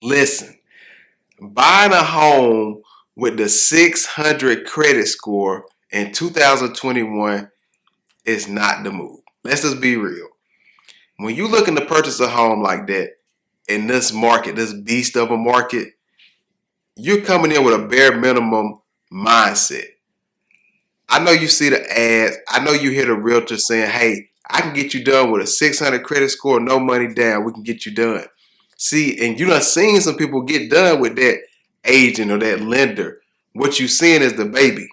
Listen, buying a home with the 600 credit score in 2021 is not the move. Let's just be real. When you looking to purchase a home like that in this market, this beast of a market, you're coming in with a bare minimum mindset. I know you see the ads. I know you hear the realtor saying, hey, I can get you done with a 600 credit score, no money down. We can get you done. See, and you done seen some people get done with that agent or that lender. What you seeing is the baby.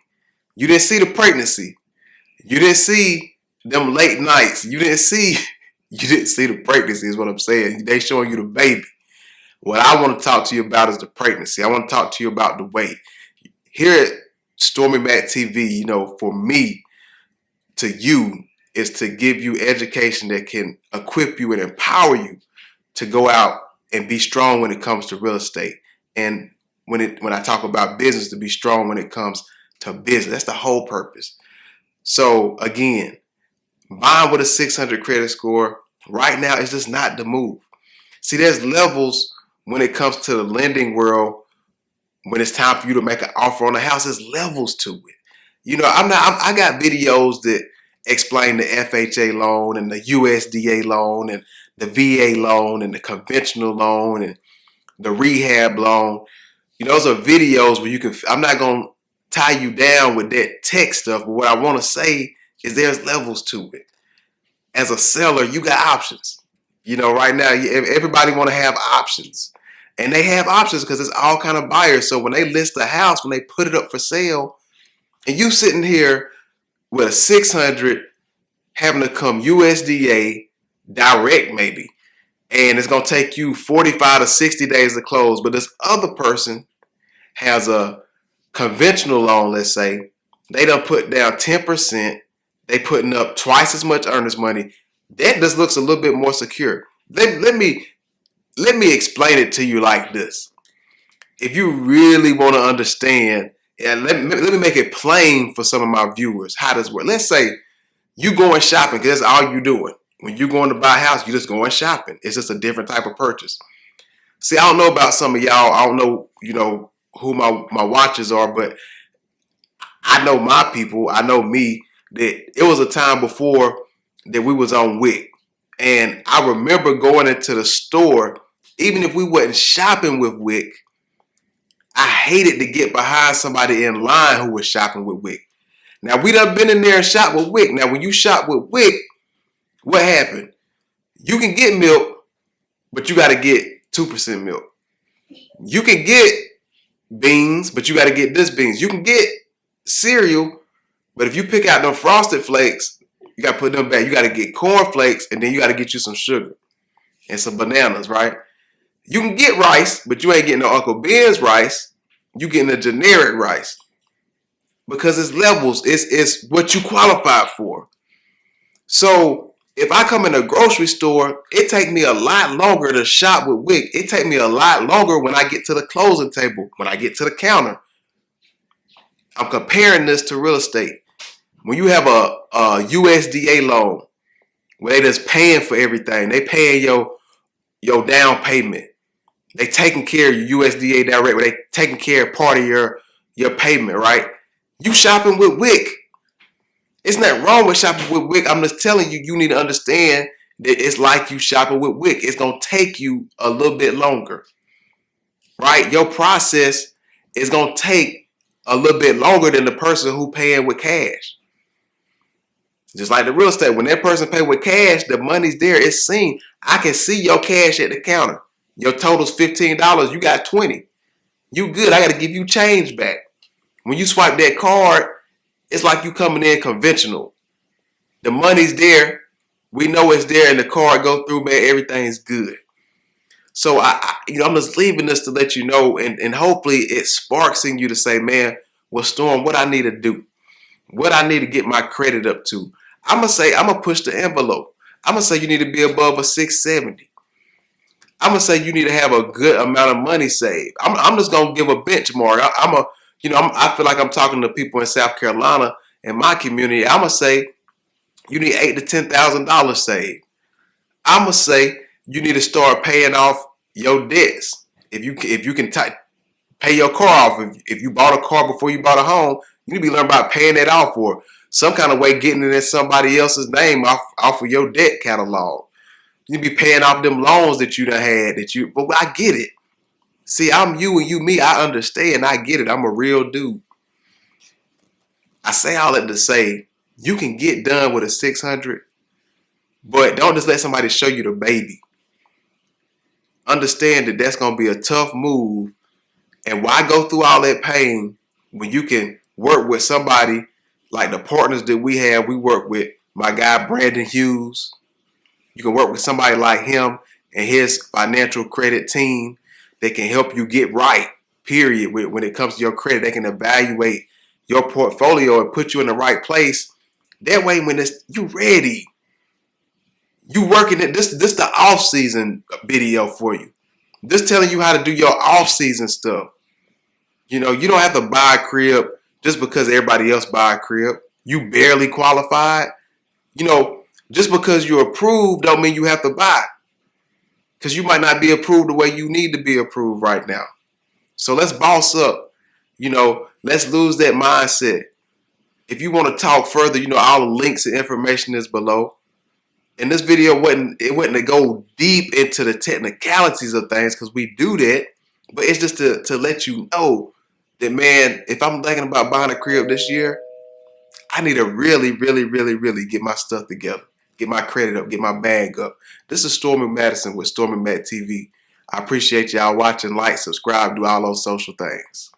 You didn't see the pregnancy. You didn't see them late nights. You didn't see the pregnancy is what I'm saying. They showing you the baby. What I want to talk to you about is the pregnancy. I want to talk to you about the weight. Here at Stormy Mac TV, for me to you is to give you education that can equip you and empower you to go out and be strong when it comes to real estate. And when I talk about business, to be strong when it comes to business. That's the whole purpose. So again, buying with a 600 credit score right now is just not the move. See, there's levels when it comes to the lending world. When it's time for you to make an offer on a house, there's levels to it. I got videos that explain the FHA loan and the USDA loan and the VA loan and the conventional loan and the rehab loan. Those are videos where I'm not going to tie you down with that tech stuff, but what I want to say is there's levels to it. As a seller, you got options. Right now, everybody want to have options. And they have options because it's all kind of buyers. So when they list a house, when they put it up for sale, and you sitting here with a 600 having to come USDA direct maybe, and it's going to take you 45 to 60 days to close, but this other person has a conventional loan, let's say, they done put down 10%, they putting up twice as much earnest money. That just looks a little bit more secure. Let me explain it to you like this. If you really want to understand, let me make it plain for some of my viewers how this works. Let's say you going shopping because that's all you doing. When you going to buy a house, you just going shopping. It's just a different type of purchase. See, I don't know about some of y'all. I don't know, who my watchers are, but I know my people. I know me. That it was a time before that we was on WIC. And I remember going into the store, even if we wasn't shopping with WIC, I hated to get behind somebody in line who was shopping with WIC. Now, we done been in there and shop with WIC. Now, when you shop with WIC, what happened? You can get milk, but you got to get 2% milk. You can get beans, but you got to get this beans. You can get cereal, but if you pick out them Frosted Flakes, you got to put them back. You got to get corn flakes, and then you got to get you some sugar and some bananas, right? You can get rice, but you ain't getting no Uncle Ben's rice. You getting a generic rice because it's levels. It's what you qualify for. So if I come in a grocery store, it take me a lot longer to shop with WIC. It take me a lot longer when I get to the closing table, when I get to the counter. I'm comparing this to real estate. When you have a USDA loan, where they just paying for everything, they paying your down payment. They taking care of your USDA direct, where they taking care of part of your payment, right? You shopping with WIC. It's not wrong with shopping with WIC. I'm just telling you, you need to understand that it's like you shopping with WIC. It's going to take you a little bit longer, right? Your process is going to take a little bit longer than the person who paying with cash. Just like the real estate, when that person pay with cash, the money's there. It's seen. I can see your cash at the counter. Your total's $15. You got 20. You good. I got to give you change back. When you swipe that card, it's like you coming in conventional. The money's there. We know it's there, and the card go through, man. Everything's good. So I'm just leaving this to let you know, and hopefully it sparks in you to say, man, well, Storm, what I need to do, what I need to get my credit up to. I'm gonna push the envelope. I'm gonna say you need to be above a 670. I'm gonna say you need to have a good amount of money saved. I'm just gonna give a benchmark. I feel like I'm talking to people in South Carolina in my community. I'm gonna say you need $8,000 to $10,000 saved. I'm gonna say you need to start paying off your debts. If you can pay your car off, if you bought a car before you bought a home, you need to be learning about paying that off, or some kind of way getting it in somebody else's name off of your debt catalog. You need to be paying off them loans that you done had but I get it. See, I'm you and you me. I understand. I get it. I'm a real dude. I say all that to say you can get done with a 600, but don't just let somebody show you the baby. Understand that that's going to be a tough move. And why go through all that pain when you can work with somebody like the partners that we have? We work with my guy, Brandon Hughes. You can work with somebody like him and his financial credit team that can help you get right, period. When it comes to your credit, they can evaluate your portfolio and put you in the right place. That way, when you ready, you working it. This the off-season video for you. This telling you how to do your off-season stuff. You know, you don't have to buy a crib just because everybody else buy a crib. You barely qualified. You know, just because you're approved don't mean you have to buy. Because you might not be approved the way you need to be approved right now. So let's boss up. You know, let's lose that mindset. If you want to talk further, you know, all the links and information is below. And this video wasn't to go deep into the technicalities of things, because we do that. But it's just to let you know that, man, if I'm thinking about buying a crib this year, I need to really, really, really, really get my stuff together. Get my credit up. Get my bag up. This is Stormy Mattison with Stormy Matt TV. I appreciate y'all watching. Like, subscribe, do all those social things.